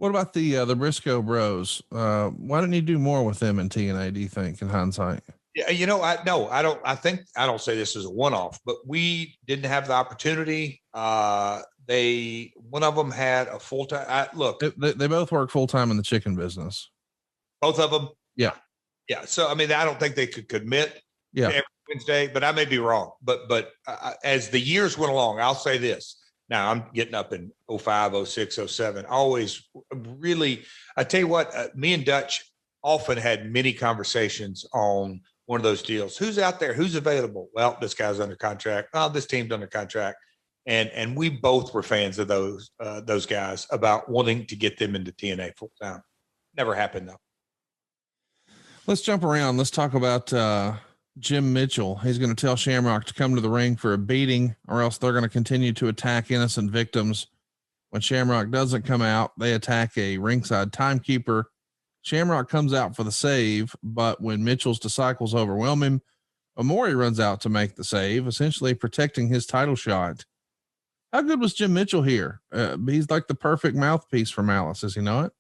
What about the Briscoe bros? Why didn't you do more with them in TNA? Do you think, in hindsight? Yeah, I don't. I don't say this as a one-off, but we didn't have the opportunity. One of them had a full-time. Look, they both work full time in the chicken business. Both of them. Yeah. Yeah. So I mean, I don't think they could commit to every Wednesday, but I may be wrong. But as the years went along, I'll say this. Now I'm getting up in 05, 06, 07. Always really, I tell you what, me and Dutch often had many conversations on one of those deals. Who's out there? Who's available? Well, this guy's under contract. Oh, this team's under contract. And we both were fans of those guys about wanting to get them into TNA full time. Never happened though. Let's jump around. Let's talk about Jim Mitchell. He's going to tell Shamrock to come to the ring for a beating, or else they're going to continue to attack innocent victims. When Shamrock doesn't come out, they attack a ringside timekeeper. Shamrock comes out for the save, but when Mitchell's disciples overwhelm him, Omori runs out to make the save, essentially protecting his title shot. How good was Jim Mitchell here? He's like the perfect mouthpiece for Malice, is he not?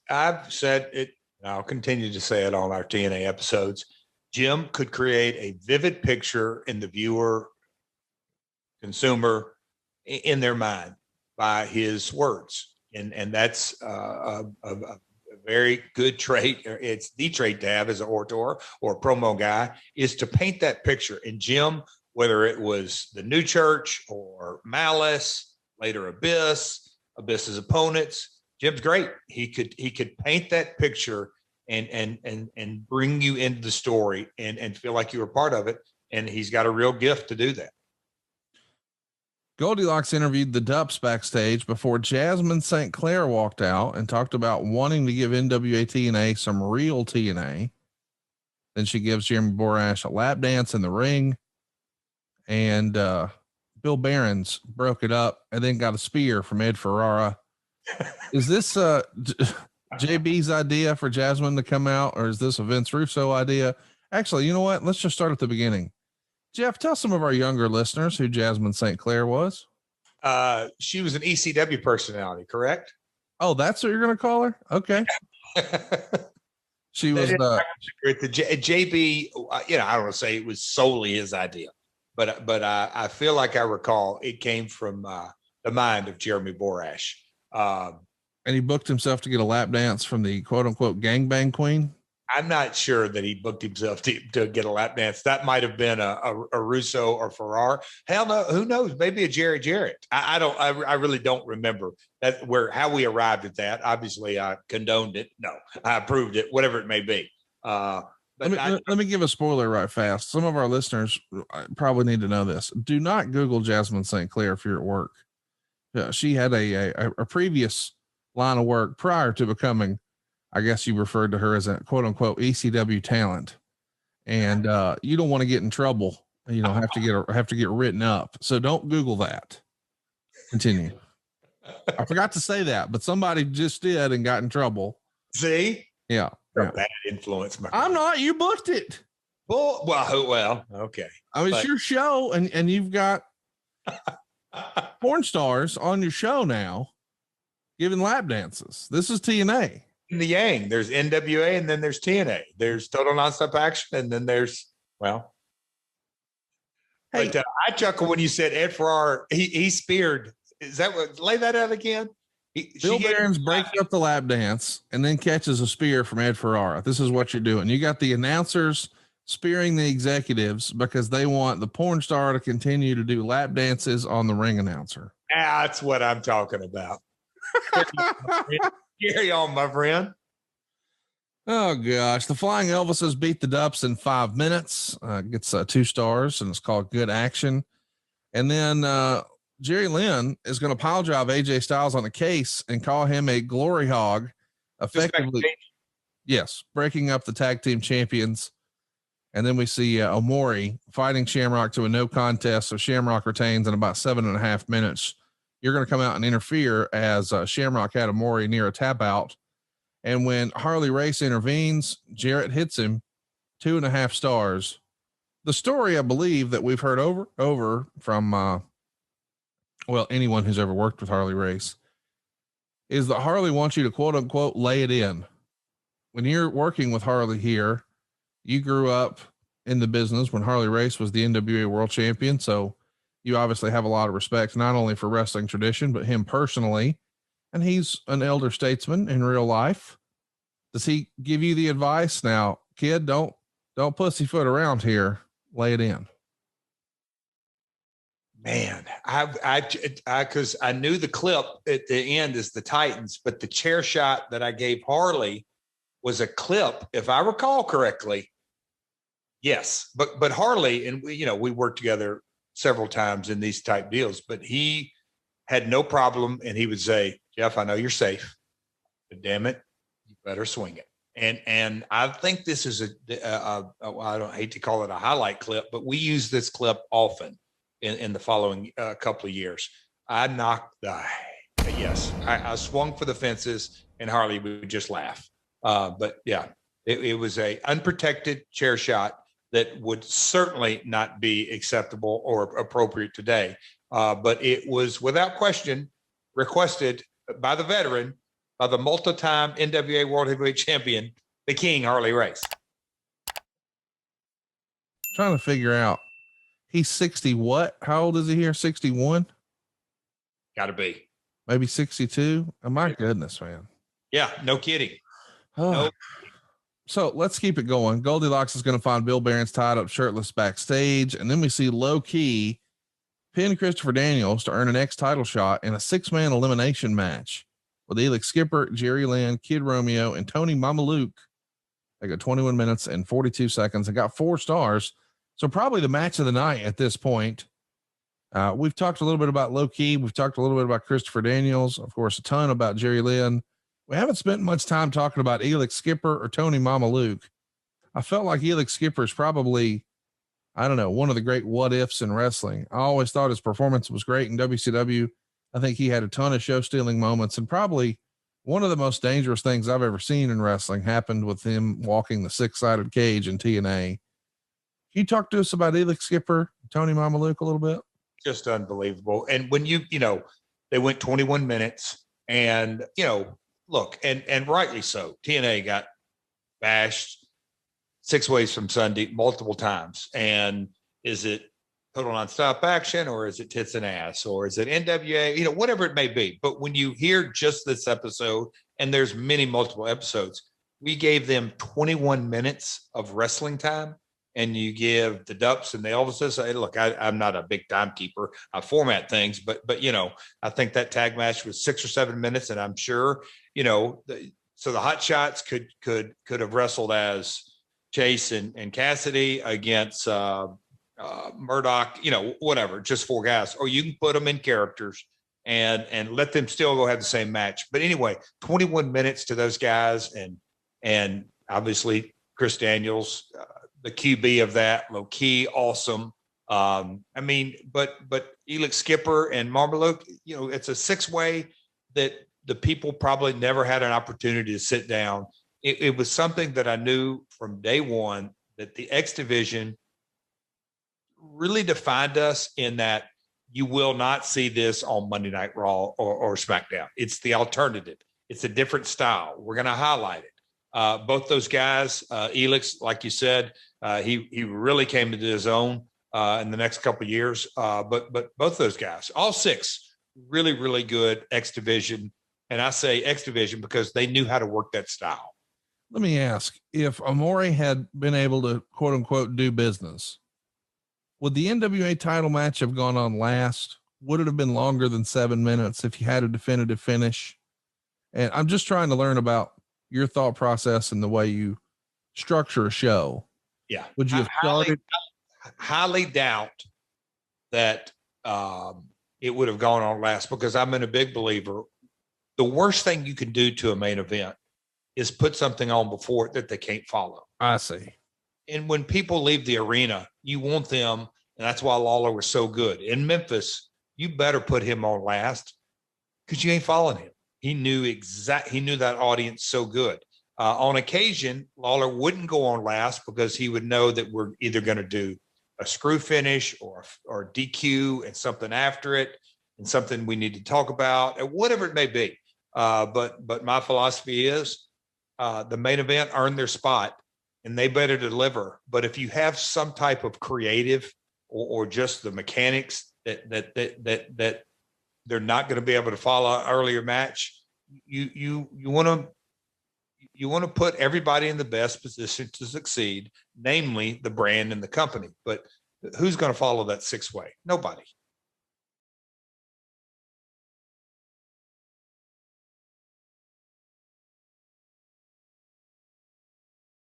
I've said it, and I'll continue to say it on our TNA episodes. Jim could create a vivid picture in the viewer, consumer, in their mind by his words. And that's a very good trait. It's the trait to have as an orator or a promo guy, is to paint that picture. And Jim, whether it was the New Church or Malice, later Abyss's opponents, Jim's great. He could paint that picture and bring you into the story and feel like you were part of it. And he's got a real gift to do that. Goldilocks interviewed the Dups backstage before Jasmine St. Clair walked out and talked about wanting to give NWA TNA some real TNA. Then she gives Jeremy Borash a lap dance in the ring, and Bill Behrens broke it up and then got a spear from Ed Ferrara. Is this JB's idea for Jasmine to come out, or is this a Vince Russo idea? Actually, you know what? Let's just start at the beginning. Jeff, tell some of our younger listeners who Jasmine St. Clair was. She was an ECW personality, correct? Oh, that's what you're going to call her? Okay. She was the JB. I don't want to say it was solely his idea, but I feel like I recall it came from the mind of Jeremy Borash. And he booked himself to get a lap dance from the quote unquote gangbang queen. I'm not sure that he booked himself to get a lap dance. That might have been a Russo or Ferrara. Hell no, who knows? Maybe a Jarrett. I really don't remember how we arrived at that. Obviously, I condoned it. No, I approved it. Whatever it may be. Let me give a spoiler right fast. Some of our listeners probably need to know this. Do not Google Jasmine St. Clair if you're at work. She had a previous line of work prior to becoming, I guess you referred to her as a quote unquote ECW talent, and you don't want to get in trouble. Have to get written up. So don't Google that. Continue. I forgot to say that, but somebody just did and got in trouble. See? Yeah. Bad influence. I'm not. You booked it. Well, okay. I mean, it's your show, and you've got porn stars on your show now giving lap dances. This is TNA. In the yang, there's NWA, and then there's TNA. There's Total Nonstop Action, and then there's Hey, but, I chuckle when you said Ed Ferrara. He speared. Is that what? Lay that out again. Bill Behrens breaks up the lap dance and then catches a spear from Ed Ferrara. This is what you're doing. You got the announcers spearing the executives because they want the porn star to continue to do lap dances on the ring announcer. That's what I'm talking about. Carry on, my friend. Oh gosh. The Flying Elvises beat the Dups in 5 minutes, gets 2 stars, and it's called good action. And then, Jerry Lynn is going to pile drive AJ Styles on the case and call him a glory hog, effectively. Yes. Breaking up the tag team champions. And then we see Omori fighting Shamrock to a no contest. So Shamrock retains in about 7.5 minutes. You're going to come out and interfere as Shamrock had Omori near a tap out. And when Harley Race intervenes, Jarrett hits him 2.5 stars. The story, I believe, that we've heard over from, anyone who's ever worked with Harley Race is that Harley wants you to quote unquote lay it in. When you're working with Harley here, you grew up in the business when Harley Race was the NWA world champion. So you obviously have a lot of respect, not only for wrestling tradition, but him personally. And he's an elder statesman in real life. Does he give you the advice now, kid? Don't pussyfoot around here. Lay it in. Man, because I knew the clip at the end is the Titans, but the chair shot that I gave Harley was a clip, if I recall correctly. Yes, but Harley, and we worked together several times in these type deals, but he had no problem, and he would say, "Jeff, I know you're safe, but damn it, you better swing it." And I think this is I don't hate to call it a highlight clip, but we use this clip often in the following couple of years. I knocked I swung for the fences, and Harley would just laugh. But yeah, it was a unprotected chair shot that would certainly not be acceptable or appropriate today. But it was without question requested by the veteran, by the multi-time NWA World Heavyweight Champion, the King, Harley Race. Trying to figure out. He's 60 what? How old is he here? 61? Gotta be. Maybe 62? Oh, my goodness, man. Yeah, no kidding. Oh. No. So let's keep it going. Goldilocks is going to find Bill Behrens tied up shirtless backstage. And then we see Low Key pin Christopher Daniels to earn an X title shot in a 6-man elimination match with Elix Skipper, Jerry Lynn, Kid Romeo, and Tony Mamaluke. They got 21 minutes and 42 seconds and got 4 stars. So probably the match of the night at this point. We've talked a little bit about Low Key. We've talked a little bit about Christopher Daniels, of course, a ton about Jerry Lynn. We haven't spent much time talking about Elix Skipper or Tony Mamaluke. I felt like Elix Skipper is probably, I don't know, one of the great what ifs in wrestling. I always thought his performance was great in WCW. I think he had a ton of show stealing moments, and probably one of the most dangerous things I've ever seen in wrestling happened with him walking the 6-sided cage in TNA. Can you talk to us about Elix Skipper, Tony Mamaluke a little bit? Just unbelievable. And when they went 21 minutes and, look, and rightly so, TNA got bashed 6 ways from Sunday multiple times. And is it total nonstop action, or is it tits and ass, or is it NWA, whatever it may be. But when you hear just this episode, and there's multiple episodes, we gave them 21 minutes of wrestling time. And you give the Dups and the Elvises. Hey, look, I'm not a big timekeeper. I format things, but I think that tag match was 6 or 7 minutes, and I'm sure so the Hot Shots could have wrestled as Chase and Cassidy against Murdoch, whatever, just 4 guys, or you can put them in characters and let them still go have the same match. But anyway, 21 minutes to those guys, and obviously Chris Daniels. The QB of that, Low Key, awesome. But Elix Skipper and Mamaluke, it's a 6-way that the people probably never had an opportunity to sit down. It was something that I knew from day one, that the X division really defined us, in that you will not see this on Monday Night Raw or SmackDown. It's the alternative. It's a different style. We're going to highlight it. Both those guys, Elix, like you said, he really came into his own in the next couple of years. But both those guys, all 6, really, really good X division. And I say X division because they knew how to work that style. Let me ask, if Amore had been able to quote unquote do business, would the NWA title match have gone on last? Would it have been longer than 7 minutes if you had a definitive finish? And I'm just trying to learn about your thought process and the way you structure a show. Yeah. Would you have started? Highly doubt that it would have gone on last, because I'm in a big believer. The worst thing you can do to a main event is put something on before it that they can't follow. I see. And when people leave the arena, you want them, and that's why Lawler was so good. In Memphis, you better put him on last, because you ain't following him. He knew that audience so good. On occasion, Lawler wouldn't go on last because he would know that we're either going to do a screw finish or DQ and something after it, and something we need to talk about, or whatever it may be. But my philosophy is the main event earned their spot and they better deliver. But if you have some type of creative or just the mechanics that they're not going to be able to follow an earlier match, you want to put everybody in the best position to succeed, namely the brand and the company. But who's going to follow that 6-way? Nobody.